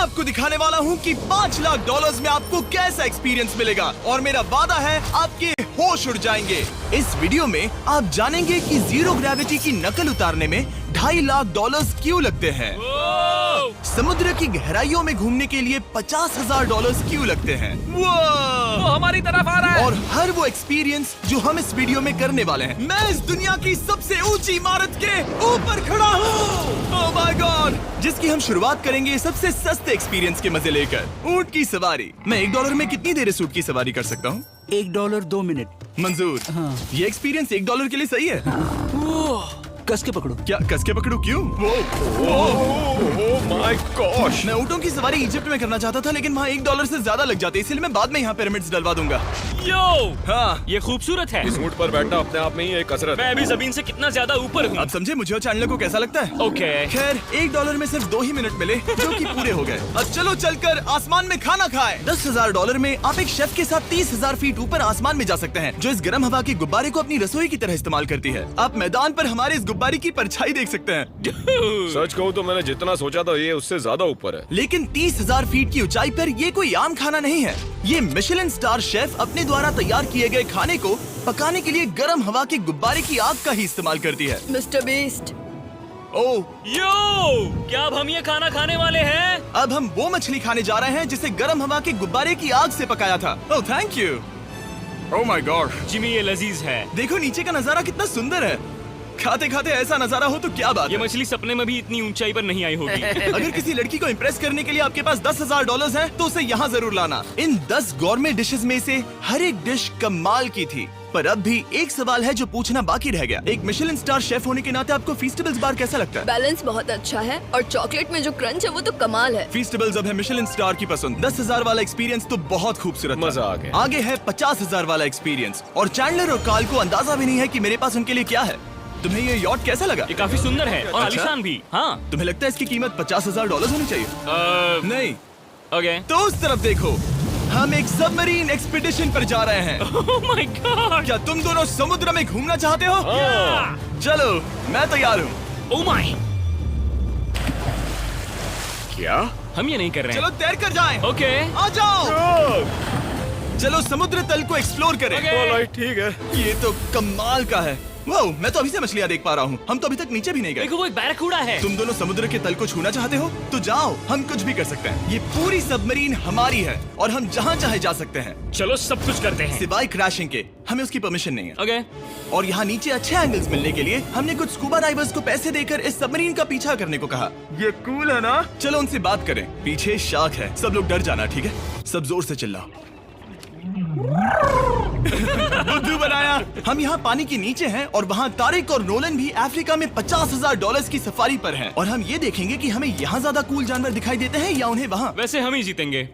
आपको दिखाने वाला हूँ कि $5 लाख में आपको कैसा एक्सपीरियंस मिलेगा और मेरा वादा है आपके होश उड़ जाएंगे। इस वीडियो में आप जानेंगे कि जीरो ग्रेविटी की नकल उतारने में $2.5 लाख क्यों लगते हैं, समुद्र की गहराइयों में घूमने के लिए $50,000 क्यों लगते हैं, वो हमारी तरफ आ रहा है। और हर वो एक्सपीरियंस जो हम इस वीडियो में करने वाले हैं। मैं इस दुनिया की सबसे ऊंची इमारत के ऊपर खड़ा हूँ, ओह माय गॉड, जिसकी हम शुरुआत करेंगे सबसे सस्ते एक्सपीरियंस के मजे लेकर, ऊंट की सवारी। मैं $1 में कितनी देर इस ऊंट की सवारी कर सकता हूँ? $1 2 मिनट। मंजूर। हाँ। ये एक्सपीरियंस $1 के लिए सही है। कस के पकड़ो। क्या कस के पकड़ू? क्यों? माय गॉश, मैं ऊँटों की सवारी इजिप्ट में करना चाहता था, लेकिन वहाँ $1 से ज्यादा लग जाते, इसलिए मैं बाद में यहाँ पिरामिड्स डलवा दूंगा। यो, हाँ, ये खूबसूरत है। इस ऊंट पर बैठना अपने आप में ही एक कसरत मैं है। अभी जमीन से कितना ज्यादा ऊपर हूँ। अब समझे मुझे और चैनल को कैसा लगता है? ओके। खैर, $1 में सिर्फ 2 ही मिनट मिले, जो कि पूरे हो गए। अब चलो चलकर आसमान में खाना खाएं। $10,000 में आप एक शेफ के साथ 30,000 फीट ऊपर आसमान में जा सकते हैं, जो इस गर्म हवा के गुब्बारे को अपनी रसोई की तरह इस्तेमाल करती है। आप मैदान पर हमारे इस गुब्बारे की परछाई देख सकते हैं। सच कहूँ तो मैंने जितना सोचा था ये उससे ज्यादा ऊपर है। लेकिन 30,000 फीट की ऊंचाई पर ये कोई आम खाना नहीं है। ये मिशेलिन स्टार शेफ अपने द्वारा तैयार किए गए खाने को पकाने के लिए गर्म हवा के गुब्बारे की आग का ही इस्तेमाल करती है। मिस्टर बीस्ट, ओह, यो, क्या अब हम ये खाना खाने वाले हैं? अब हम वो मछली खाने जा रहे हैं जिसे गर्म हवा के गुब्बारे की आग से पकाया था। Oh thank you. Oh my God, Jimmy ये लजीज है। देखो नीचे का नजारा कितना सुंदर है। खाते खाते ऐसा नजारा हो तो क्या बात ये है। मछली सपने में भी इतनी ऊंचाई पर नहीं आई होगी। अगर किसी लड़की को इम्प्रेस करने के लिए आपके पास $10,000 है तो उसे यहाँ जरूर लाना। इन 10 गौरमे डिशेस में से हर एक डिश कमाल की थी, पर अब भी एक सवाल है जो पूछना बाकी रह गया। एक मिशेलिन स्टार शेफ होने के नाते आपको फीस्टेबल्स बार कैसा लगता है? बैलेंस बहुत अच्छा है और चॉकलेट में जो क्रंच है वो तो कमाल है। फीस्टेबल्स अब है मिशेलिन स्टार की पसंद। 10,000 वाला एक्सपीरियंस तो बहुत खूबसूरत था। मजा आ गया। आगे है 50,000 वाला एक्सपीरियंस, और चैंडलर और कार्ल को अंदाजा भी नहीं है कि मेरे पास उनके लिए क्या है। तुम्हें ये यॉट कैसा लगा? ये काफी सुंदर है और आलीशान भी। हाँ। तुम्हें लगता है इसकी कीमत $50,000 होनी चाहिए? नहीं। ओके। तो उस तरफ देखो, हम एक सबमरीन एक्सपीडिशन पर जा रहे हैं। Oh my God. क्या तुम दोनों समुद्र में घूमना चाहते हो? चलो, मैं तैयार हूँ। Oh my. क्या? हम ये नहीं कर रहे चलो हैं। तैर कर जाएं। ओके। आ जाओ, चलो समुद्र तल को एक्सप्लोर करें। ओके। ऑलराइट, ठीक है। ये तो कमाल का है। वाह, मैं तो अभी से मछलियाँ देख पा रहा हूँ। हम तो अभी तक नीचे भी नहीं गए। देखो वो एक बैरकूडा है। तुम दोनों समुद्र के तल को छूना चाहते हो तो जाओ, हम कुछ भी कर सकते हैं। ये पूरी सबमरीन हमारी है और हम जहाँ चाहे जा सकते हैं, चलो सब कुछ करते हैं। सिवाय क्रैशिंग के। हमें उसकी परमिशन नहीं है। ओके। और यहाँ नीचे अच्छे एंगल्स मिलने के लिए हमने कुछ स्कूबा डाइवर्स को पैसे देकर इस सबमरीन का पीछा करने को कहा। ये कूल है ना? चलो उनसे बात करें। पीछे शार्क है, सब लोग डर जाना, ठीक है? सब जोर से चिल्लाओ। बुद्धू बनाया। हम यहाँ पानी के नीचे हैं और वहाँ तारिक और नोलन भी अफ्रीका में $50,000 की सफारी पर हैं। और हम ये देखेंगे कि हमें यहाँ ज्यादा कूल जानवर दिखाई देते हैं या उन्हें वहाँ। वैसे हम ही जीतेंगे।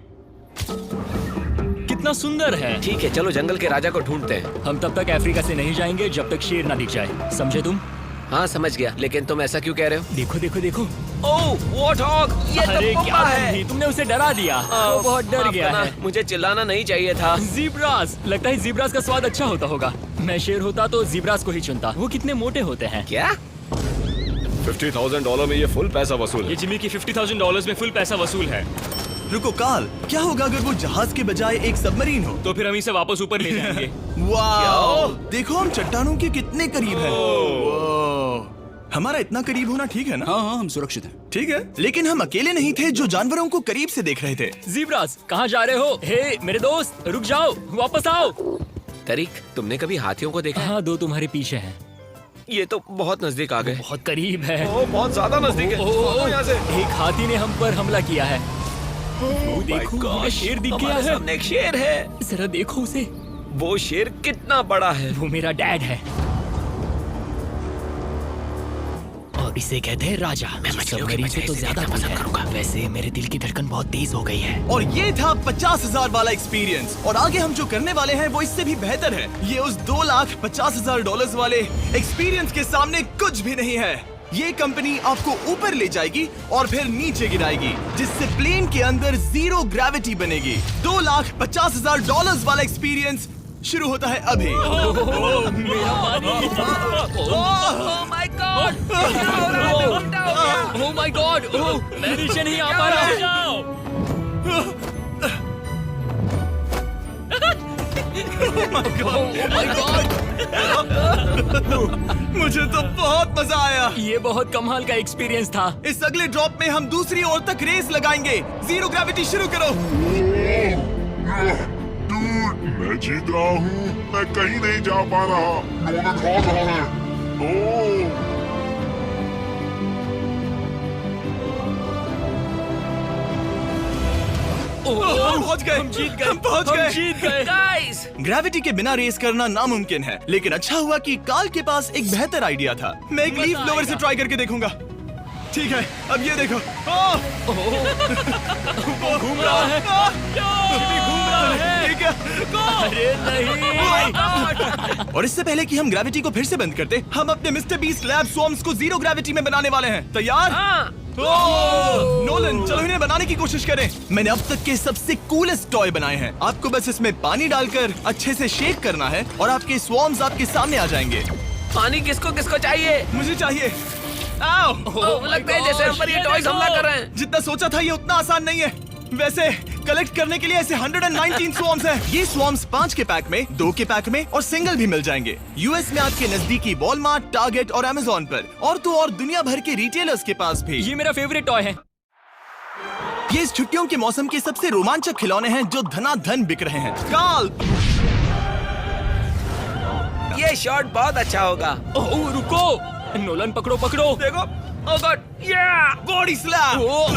कितना सुंदर है। ठीक है, चलो जंगल के राजा को ढूंढते हैं। हम तब तक अफ्रीका से नहीं जाएंगे जब तक शेर ना दिख जाए, समझे तुम? हाँ समझ गया, लेकिन तुम ऐसा क्यों कह रहे हो? देखो देखो देखो। ओह वॉर्थॉग, ये अरे तो क्या पप्पा है। तुम तुमने उसे डरा दिया। वो बहुत डर माफ गया करना, है। मुझे चिल्लाना नहीं चाहिए था। जीब्रास, लगता है जीब्रास का स्वाद अच्छा होता होगा। मैं शेर होता तो जीब्रास को ही चुनता। वो कितने मोटे होते हैं। क्या? $50,000 में ये फुल पैसा वसूल ये है। जिमी की $50,000 में फुल पैसा वसूल है। रुको कार्ल, क्या होगा अगर वो जहाज के बजाय एक सबमरीन हो? तो फिर हम इसे वापस ऊपर ले जाएंगे। वाह, देखो हम चट्टानों के कितने करीब हैं। वाह, हमारा इतना करीब होना ठीक है ना? हाँ हाँ, हम सुरक्षित हैं। ठीक है, लेकिन हम अकेले नहीं थे जो जानवरों को करीब से देख रहे थे। जीब्रास, कहाँ जा रहे हो? हे मेरे दोस्त, रुक जाओ, वापस आओ। तरीक, तुमने कभी हाथियों को देखा है? हाँ, 2 तुम्हारे पीछे हैं। ये तो बहुत नजदीक आ गए। बहुत करीब है। ओह, बहुत ज्यादा नजदीक है। ओह, यहाँ से। एक हाथी ने हम पर हमला किया है। वो देखो, हमें शेर दिख गया हमारे है। सामने एक शेर है। जरा देखो उसे। वो शेर कितना बड़ा है। वो मेरा डैड है और इसे कहते हैं राजा। मैं मछलियों से तो ज्यादा पसंद करूंगा। वैसे मेरे दिल की धड़कन बहुत तेज हो गई है। और ये था 50,000 वाला एक्सपीरियंस, और आगे हम जो करने वाले हैं वो इससे भी बेहतर है। ये उस $2,50,000 वाले एक्सपीरियंस के सामने कुछ भी नहीं है। ये कंपनी आपको ऊपर ले जाएगी और फिर नीचे गिराएगी, जिससे प्लेन के अंदर जीरो ग्रेविटी बनेगी। $2,50,000 वाला एक्सपीरियंस शुरू होता है अभी। ओह माय गॉड, मैं नीचे नहीं आ पा रहा हूँ। मुझे तो बहुत मजा आया। ये बहुत कमाल का एक्सपीरियंस था। इस अगले ड्रॉप में हम दूसरी ओर तक रेस लगाएंगे। जीरो ग्रेविटी शुरू करो। मैं जीत रहा हूँ। मैं कहीं नहीं जा पा रहा। नोलन भाग रहा है। ओह हम पहुंच गए। हम जीत गए। हम पहुंच हम गए। जीत गए। गाइस, ग्रेविटी के बिना रेस करना नामुमकिन है, लेकिन अच्छा हुआ कि कार्ल के पास एक बेहतर आइडिया था। मैं एक लीफ ब्लोअर से ट्राई करके देखूंगा। ठीक है, अब ये देखो। घूम रहा है। घूम रहा है। ठीक है। अरे नहीं। और इससे पहले कि हम ग्रेविटी को फिर से बंद करते, हम अपने मिस्टर बीस्ट लैब स्वॉर्म्स को जीरो ग्रेविटी में बनाने वाले हैं। तैयार? हाँ। नोलन, चलो इन्हें बनाने की कोशिश करें। मैंने अब तक के सबसे कूलेस्ट टॉय बनाए हैं। आपको बस इसमें पानी डालकर अच्छे से शेक करना है और आपके स्वॉर्म्स आपके सामने आ जाएंगे। पानी किसको किसको चाहिए? मुझे चाहिए। आओ। लगता है जैसे हम पर ये टॉयज हमला कर रहे हैं। जितना सोचा था ये उतना आसान नहीं है। वैसे कलेक्ट करने के लिए ऐसे 119 स्वॉर्म्स हैं। ये स्वॉर्म्स 5 के पैक में, 2 के पैक में और सिंगल भी मिल जाएंगे। यूएस में आपके नजदीकी वॉलमार्ट, टारगेट और अमेज़न पर, और तो और दुनिया भर के रिटेलर्स के पास भी। ये मेरा फेवरेट टॉय है। ये इस छुट्टियों के मौसम के सबसे रोमांचक खिलौने हैं जो धनाधन बिक रहे हैं। कार्ल, ये शॉट बहुत अच्छा होगा। ओह रुको, नोलन पकड़ो पकड़ो। देखो। ओह गॉड, या बॉडी स्लैम। ओह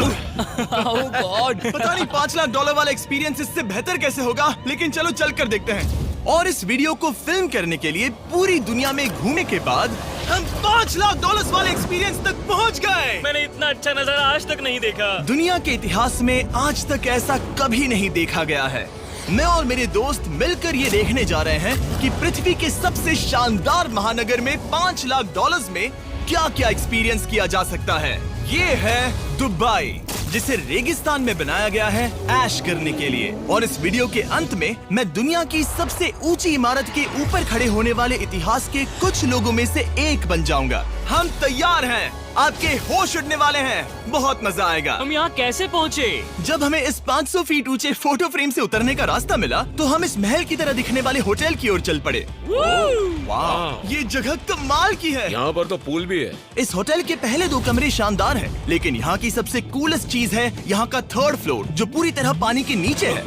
गॉड। पता नहीं $5 लाख वाला एक्सपीरियंस इससे बेहतर कैसे होगा, लेकिन चलो चल कर देखते हैं। और इस वीडियो को फिल्म करने के लिए पूरी दुनिया में घूमने के बाद हम $5 लाख वाले एक्सपीरियंस तक पहुंच गए। मैंने इतना अच्छा नजारा आज तक नहीं देखा। दुनिया के इतिहास में आज तक ऐसा कभी नहीं देखा गया है। मैं और मेरे दोस्त मिलकर ये देखने जा रहे हैं कि पृथ्वी के सबसे शानदार महानगर में $5 लाख में क्या क्या एक्सपीरियंस किया जा सकता है। ये है दुबई, जिसे रेगिस्तान में बनाया गया है ऐश करने के लिए। और इस वीडियो के अंत में मैं दुनिया की सबसे ऊंची इमारत के ऊपर खड़े होने वाले इतिहास के कुछ लोगों में से एक बन जाऊंगा। हम तैयार हैं, आपके होश उड़ने वाले हैं, बहुत मजा आएगा। हम यहाँ कैसे पहुँचे? जब हमें इस 500 फीट ऊंचे फोटो फ्रेम से उतरने का रास्ता मिला तो हम इस महल की तरह दिखने वाले होटल की ओर चल पड़े। वाह, ये जगह कमाल की है। यहाँ पर तो पूल भी है। इस होटल के पहले 2 कमरे शानदार हैं, लेकिन यहाँ की सबसे कूलेस्ट चीज है यहाँ का 3rd फ्लोर, जो पूरी तरह पानी के नीचे है।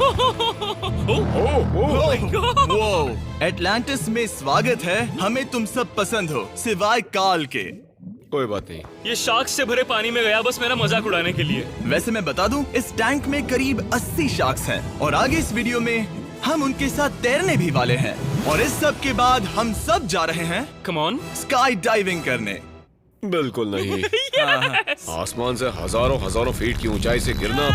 वो एटलांटिस में स्वागत है। हमें तुम सब पसंद हो सिवाय कार्ल के। कोई बात नहीं। ये शार्क से भरे पानी में गया बस मेरा मजाक उड़ाने के लिए। वैसे मैं बता दूं, इस टैंक में करीब 80 शार्क्स हैं और आगे इस वीडियो में हम उनके साथ तैरने भी वाले हैं। और इस सब के बाद हम सब जा रहे हैं कम ऑन। स्काई डाइविंग करने। बिल्कुल नहीं। आसमान से हजारों फीट की ऊंचाई से गिरना।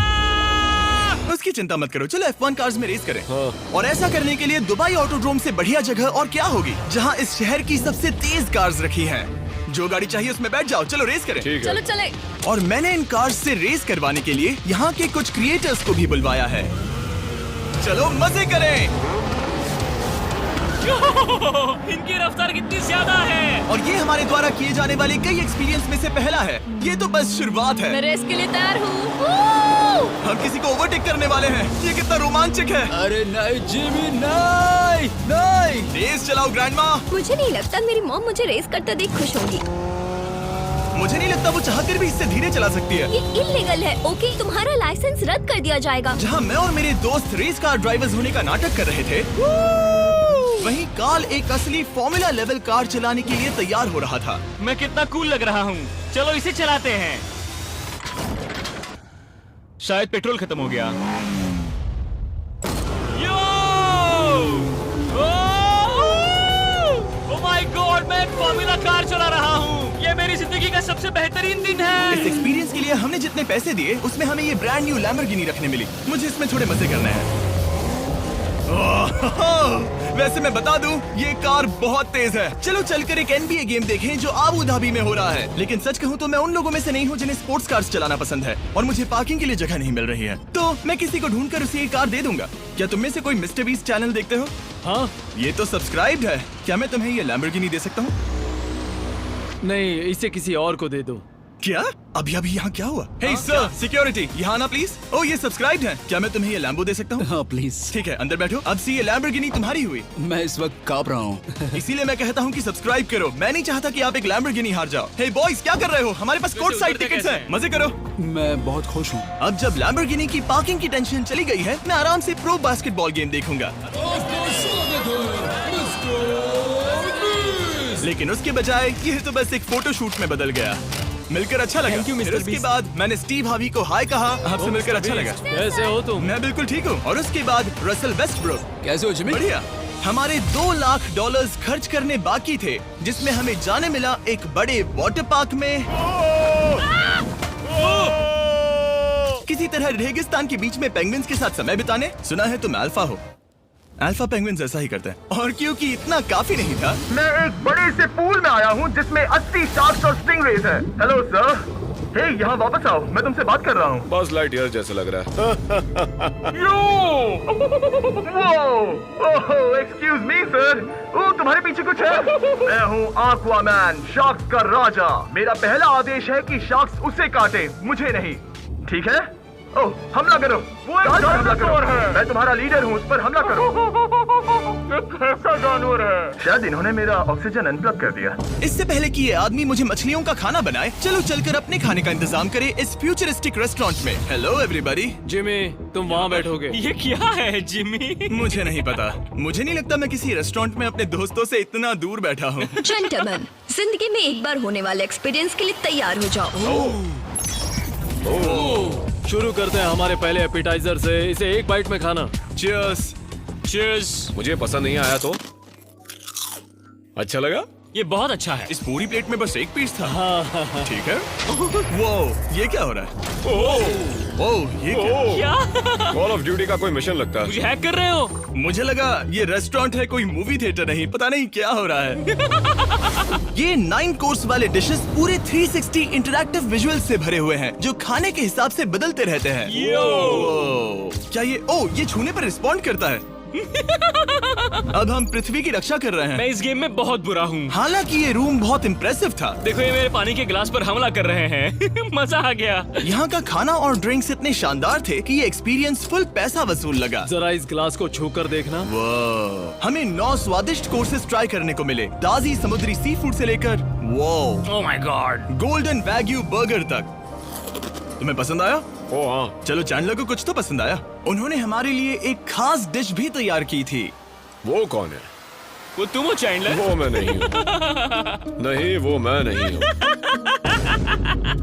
उसकी चिंता मत करो, चलो F1 कार्स में रेस करें। हाँ। और ऐसा करने के लिए दुबई ऑटोड्रोम से बढ़िया जगह और क्या होगी, जहां इस शहर की सबसे तेज कार्स रखी हैं। जो गाड़ी चाहिए उसमें बैठ जाओ, चलो रेस करें। ठीक है। चलो चले। और मैंने इन कार्स से रेस करवाने के लिए यहाँ के कुछ क्रिएटर्स को भी बुलवाया है। चलो मजे करें। इनकी रफ्तार कितनी ज्यादा है। और ये हमारे द्वारा किए जाने वाले कई एक्सपीरियंस में से पहला है। ये तो बस शुरुआत है। मैं रेस के लिए तैयार हूँ। हम किसी को ओवरटेक करने वाले हैं। ये कितना रोमांचक है। अरे नहीं जिमी, नहीं नहीं। रेस चलाओ ग्रैंडमा। मुझे नहीं लगता मेरी मॉम मुझे रेस करते देख खुश होंगी। मुझे नहीं लगता वो चाहकर भी इससे धीरे चला सकती है। ये इल्लीगल है। ओके, तुम्हारा लाइसेंस रद्द कर दिया जाएगा। जहाँ मैं और मेरे दोस्त रेस कार ड्राइवर्स होने का नाटक कर रहे थे, वहीं कार्ल एक असली फॉर्मूला लेवल कार चलाने के लिए तैयार हो रहा था। मैं कितना कूल लग रहा हूँ। चलो इसे चलाते हैं। शायद पेट्रोल खत्म हो गया। यो! ओह माय गॉड, मैं एक फॉर्मूला कार चला रहा हूँ। ये मेरी जिंदगी का सबसे बेहतरीन दिन है। इस एक्सपीरियंस के लिए हमने जितने पैसे दिए उसमें हमें ये ब्रांड न्यू लैम्बोर्गिनी रखने मिली। मुझे इसमें थोड़े मजे करने हैं। वैसे मैं बता दूं, ये कार बहुत तेज है। चलो चलकर एक NBA गेम देखें जो आबू धाबी में हो रहा है। लेकिन सच कहूं तो मैं उन लोगों में से नहीं हूं जिन्हें स्पोर्ट्स कार्स चलाना पसंद है और मुझे पार्किंग के लिए जगह नहीं मिल रही है, तो मैं किसी को ढूंढकर उसे ये कार दे दूंगा। क्या तुम में से कोई मिस्टर बीस्ट चैनल देखते हो? हाँ। ये तो सब्सक्राइब्ड है। क्या मैं तुम्हें ये लैम्बोर्गिनी दे सकता हूँ? नहीं, इसे किसी और को दे दो। क्या? अभी अभी यहाँ क्या हुआ? हे सर, सिक्योरिटी, यहाँ ना प्लीज। ओ ये सब्सक्राइब्ड है। क्या मैं तुम्हें ये लैम्बो दे सकता हूँ? हाँ प्लीज। ठीक है, अंदर बैठो। अब से ये लैम्बोर्गिनी तुम्हारी हुई। मैं इस वक्त कांप रहा हूँ। इसीलिए मैं कहता हूँ कि सब्सक्राइब करो। मैं नहीं चाहता कि आप एक लैम्बोर्गिनी हार जाओ। हे बॉयज, क्या कर रहे हो? हमारे पास कोर्ट साइड टिकट्स हैं। मजे करो। मैं बहुत खुश हूँ। अब जब लैम्बोर्गिनी की पार्किंग की टेंशन चली गई है, मैं आराम से प्रो बास्केटबॉल गेम देखूंगा। लेकिन उसके बजाय ये तो बस एक फोटो शूट में बदल गया। मिलकर अच्छा लगा। Thank you, Mr. फिर उसके Beast. बाद मैंने स्टीव हावी को हाय कहा। आपसे मिलकर अच्छा लगा। कैसे हो तुम? मैं बिल्कुल ठीक हूँ। और उसके बाद रसल वेस्टब्रुक। कैसे हो जिमी? बढ़िया। हमारे $2 लाख खर्च करने बाकी थे, जिसमें हमें जाने मिला एक बड़े वाटर पार्क में किसी तरह रेगिस्तान के बीच में पेंगुइन्स के साथ समय बिताने। सुना है तुम अल्फा हो। अल्फा पेंगुइन्स ऐसा ही करते हैं। और क्योंकि इतना काफी नहीं था, मैं एक बड़े से पूल में आया हूँ जिसमें 80 शार्क्स और स्टिंगरेज हैं। हेलो सर, हे यहाँ वापस आओ, मैं तुमसे बात कर रहा हूँ। बस लाइट ईयर जैसे लग रहा है। एक्सक्यूज मी सर, ओ तुम्हारे पीछे कुछ है? मैं हूँ आक्वामैन, शार्क्स का राजा। मेरा पहला आदेश है कि शार्क्स उसे काटे, मुझे नहीं। ठीक है? ओह, हमला करो। वो एक जानवर है। मैं तुम्हारा लीडर हूँ, उस पर हमला करो। कैसा जानवर है? शायद इन्होंने मेरा ऑक्सीजन अनप्लग कर दिया। इससे पहले कि ये आदमी मुझे मछलियों का खाना बनाए, चलो चलकर अपने खाने का इंतजाम करें इस फ्यूचरिस्टिक रेस्टोरेंट में। Hello everybody. जिमी, तुम वहाँ बैठोगे? ये क्या है जिमी? मुझे नहीं पता। मुझे नहीं लगता मैं किसी रेस्टोरेंट में अपने दोस्तों से इतना दूर बैठा हूँ। जेंटलमैन, जिंदगी में एक बार होने वाले एक्सपीरियंस के लिए तैयार हो जाओ। शुरू करते हैं हमारे पहले एपिटाइजर से। इसे एक बाइट में खाना। Cheers। चीयर्स। मुझे पसंद नहीं आया तो अच्छा लगा। ये बहुत अच्छा है। इस पूरी प्लेट में बस एक पीस था। ठीक है। वो ये क्या हो रहा है? ओह ये क्या? कॉल ऑफ ड्यूटी का कोई मिशन लगता है। मुझे हैक कर रहे हो? मुझे लगा ये रेस्टोरेंट है, कोई मूवी थिएटर नहीं। पता नहीं क्या हो रहा है। ये 9 कोर्स वाले डिशेस पूरे 360 इंटरैक्टिव विजुअल से भरे हुए हैं, जो खाने के हिसाब से बदलते रहते हैं। क्या ये छूने पर रिस्पॉन्ड करता है? अब हम पृथ्वी की रक्षा कर रहे हैं। मैं इस गेम में बहुत बुरा हूँ। हालांकि ये रूम बहुत इम्प्रेसिव था। देखो, ये मेरे पानी के गिलास पर हमला कर रहे हैं। मजा आ गया। यहाँ का खाना और ड्रिंक्स इतने शानदार थे कि ये एक्सपीरियंस फुल पैसा वसूल लगा। जरा इस गिलास को छूकर देखना। हमें 9 स्वादिष्ट कोर्सेस ट्राई करने को मिले, ताजी समुद्री सी फूड से लेकर oh my God, golden wagyu burger तक। तुम्हें पसंद आया? ओ हाँ, चलो चैंडलर को कुछ तो पसंद आया। उन्होंने हमारे लिए एक खास डिश भी तैयार की थी। वो कौन है? वो तुम हो चैंडलर? वो मैं नहीं हूँ। नहीं, वो मैं नहीं हूँ।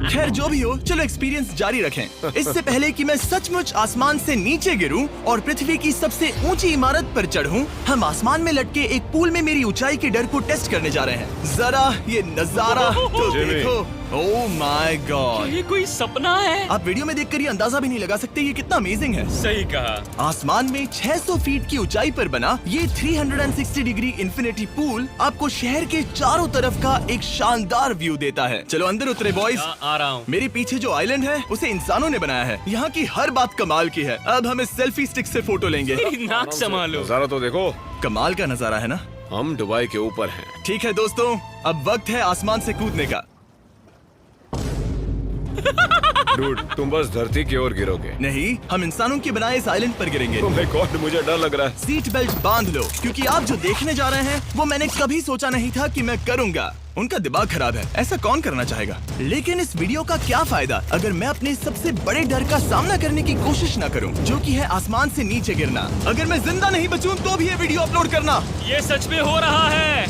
खैर जो भी हो, चलो एक्सपीरियंस जारी रखें। इससे पहले कि मैं सचमुच आसमान से नीचे गिरूं और पृथ्वी की सबसे ऊंची इमारत पर चढ़ूं, हम आसमान में लटके एक पूल में मेरी ऊंचाई के डर को टेस्ट करने जा रहे हैं। जरा ये नजारा तो जिमी। देखो। ओह माय गॉड, ये कोई सपना है? आप वीडियो में देखकर ये अंदाजा भी नहीं लगा सकते ये कितना अमेजिंग है। सही कहा। आसमान में 600 फीट की ऊंचाई पर बना ये 360 डिग्री इंफिनिटी पूल आपको शहर के चारों तरफ का एक शानदार व्यू देता है। चलो अंदर उतरे बॉयज। आ रहा हूँ। मेरे पीछे जो आइलैंड है उसे इंसानों ने बनाया है। यहाँ की हर बात कमाल की है। अब हम इस सेल्फी स्टिक से फोटो लेंगे। नाक संभालो। नजारा तो देखो। कमाल का नजारा है ना? हम दुबई के ऊपर हैं। ठीक है दोस्तों, अब वक्त है आसमान से कूदने का। डूड, तुम बस धरती की ओर गिरोगे। नहीं, हम इंसानों के बनाए इस आइलैंड पर गिरेंगे। Oh my God, मुझे डर लग रहा है। सीट बेल्ट बांध लो, क्योंकि आप जो देखने जा रहे हैं वो मैंने कभी सोचा नहीं था कि मैं करूंगा। उनका दिमाग खराब है, ऐसा कौन करना चाहेगा? लेकिन इस वीडियो का क्या फायदा अगर मैं अपने सबसे बड़े डर का सामना करने की कोशिश न करूं, जो कि है आसमान से नीचे गिरना। अगर मैं जिंदा नहीं बचूं तो भी ये वीडियो अपलोड करना। ये सच में हो रहा है?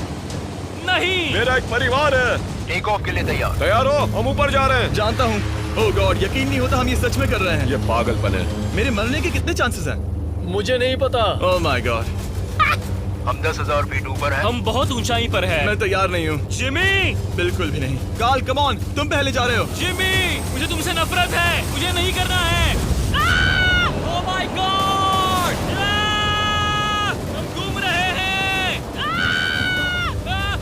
नहीं। मेरा एक परिवार है। टेक ऑफ के लिए तैयार। तैयार हो? हम ऊपर जा रहे हैं। जानता हूँ। ओह गॉड, यकीन नहीं होता हम ये सच में कर रहे हैं। ये पागलपन है। मेरे मरने के कितने चांसेस हैं? मुझे नहीं पता। ओह माय गॉड, हम 10,000 फीट ऊपर हैं। हम बहुत ऊंचाई पर हैं। मैं तैयार नहीं हूँ। जिमी, बिल्कुल भी नहीं। काल कम ऑन, तुम पहले जा रहे हो। जिमी, मुझे तुमसे नफरत है। मुझे नहीं करना है। ओह माय गॉड, हम घूम रहे हैं।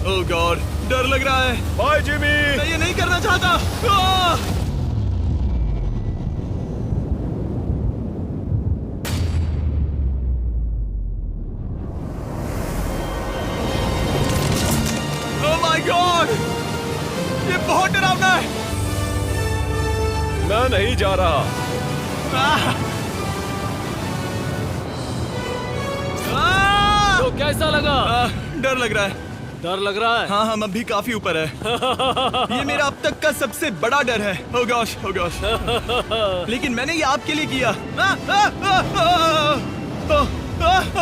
ओह गॉड, डर लग रहा है। Bye Jimmy. मैं ये नहीं करना चाहता। आह! ओह माय गॉड, ये बहुत डरावना है। जा रहा। तो कैसा लगा? डर लग रहा है। डर लग रहा है? हाँ हम अभी काफी ऊपर है। ये मेरा अब तक का सबसे बड़ा डर है। Oh gosh, oh gosh। लेकिन मैंने ये आपके लिए किया।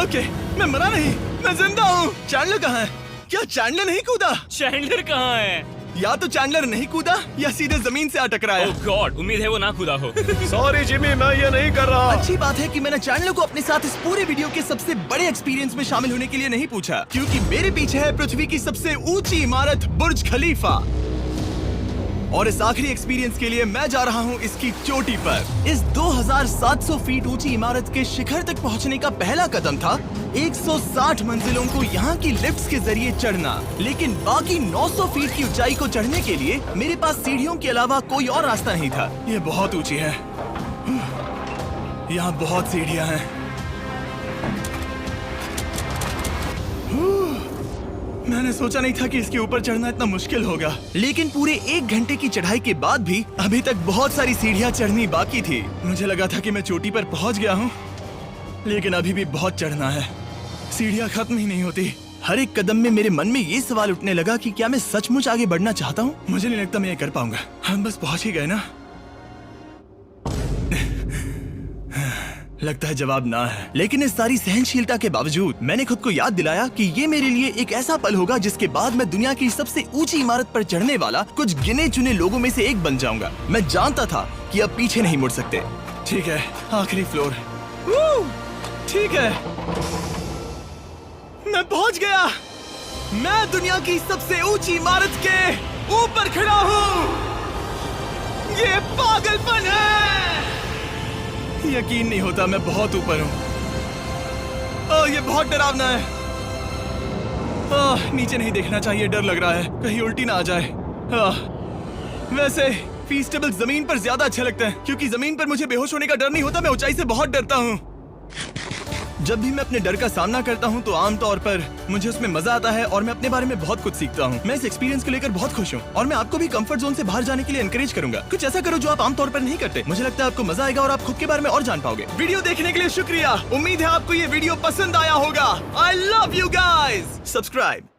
ओके, मैं मरा नहीं, मैं जिंदा हूँ। चैंडलर कहाँ है? क्या चैंडलर नहीं कूदा? चैंडलर कहाँ है? या तो चैंडलर नहीं कूदा या सीधे जमीन से आ टकराया। ओह गॉड, उम्मीद है वो ना खुदा हो। सॉरी जिमी, मैं ये नहीं कर रहा। अच्छी बात है कि मैंने चैंडलर को अपने साथ इस पूरे वीडियो के सबसे बड़े एक्सपीरियंस में शामिल होने के लिए नहीं पूछा, क्योंकि मेरे पीछे है पृथ्वी की सबसे ऊंची इमारत बुर्ज खलीफा। और इस आखिरी एक्सपीरियंस के लिए मैं जा रहा हूँ इसकी चोटी पर। इस 2700 फीट ऊंची इमारत के शिखर तक पहुँचने का पहला कदम था 160 मंजिलों को यहाँ की लिफ्ट्स के जरिए चढ़ना। लेकिन बाकी 900 फीट की ऊंचाई को चढ़ने के लिए मेरे पास सीढ़ियों के अलावा कोई और रास्ता नहीं था। ये बहुत ऊंची है, यहाँ बहुत सीढ़ियाँ हैं। मैंने सोचा नहीं था कि इसके ऊपर चढ़ना इतना मुश्किल होगा, लेकिन पूरे 1 घंटे की चढ़ाई के बाद भी अभी तक बहुत सारी सीढ़ियां चढ़नी बाकी थी। मुझे लगा था कि मैं चोटी पर पहुंच गया हूं, लेकिन अभी भी बहुत चढ़ना है। सीढ़ियां खत्म ही नहीं होती। हर एक कदम में मेरे मन में ये सवाल उठने लगा कि क्या मैं सचमुच आगे बढ़ना चाहता हूँ? मुझे नहीं लगता मैं ये कर पाऊंगा। हम बस पहुंच ही गए ना। लगता है जवाब ना है, लेकिन इस सारी सहनशीलता के बावजूद मैंने खुद को याद दिलाया कि ये मेरे लिए एक ऐसा पल होगा जिसके बाद मैं दुनिया की सबसे ऊंची इमारत पर चढ़ने वाला कुछ गिने चुने लोगों में से एक बन जाऊंगा। मैं जानता था कि अब पीछे नहीं मुड़ सकते। ठीक है, आखिरी फ्लोर। ठीक है, मैं पहुंच गया। मैं दुनिया की सबसे ऊंची इमारत के ऊपर खड़ा हूँ। ये पागलपन है। यकीन नहीं होता, मैं बहुत ऊपर हूँ। ओह, ये बहुत डरावना है। ओह, नीचे नहीं देखना चाहिए, डर लग रहा है कहीं उल्टी ना आ जाए। वैसे फीस्टेबल जमीन पर ज्यादा अच्छा लगता है, क्योंकि जमीन पर मुझे बेहोश होने का डर नहीं होता। मैं ऊंचाई से बहुत डरता हूँ। जब भी मैं अपने डर का सामना करता हूँ तो आमतौर पर मुझे उसमें मजा आता है और मैं अपने बारे में बहुत कुछ सीखता हूँ। मैं इस एक्सपीरियंस को लेकर बहुत खुश हूँ और मैं आपको भी कंफर्ट जोन से बाहर जाने के लिए एनकरेज करूंगा। कुछ ऐसा करो जो आप आमतौर पर नहीं करते। मुझे लगता है आपको मजा आएगा और आप खुद के बारे में और जान पाओगे। वीडियो देखने के लिए शुक्रिया। उम्मीद है आपको ये वीडियो पसंद आया होगा। I love you guys. Subscribe.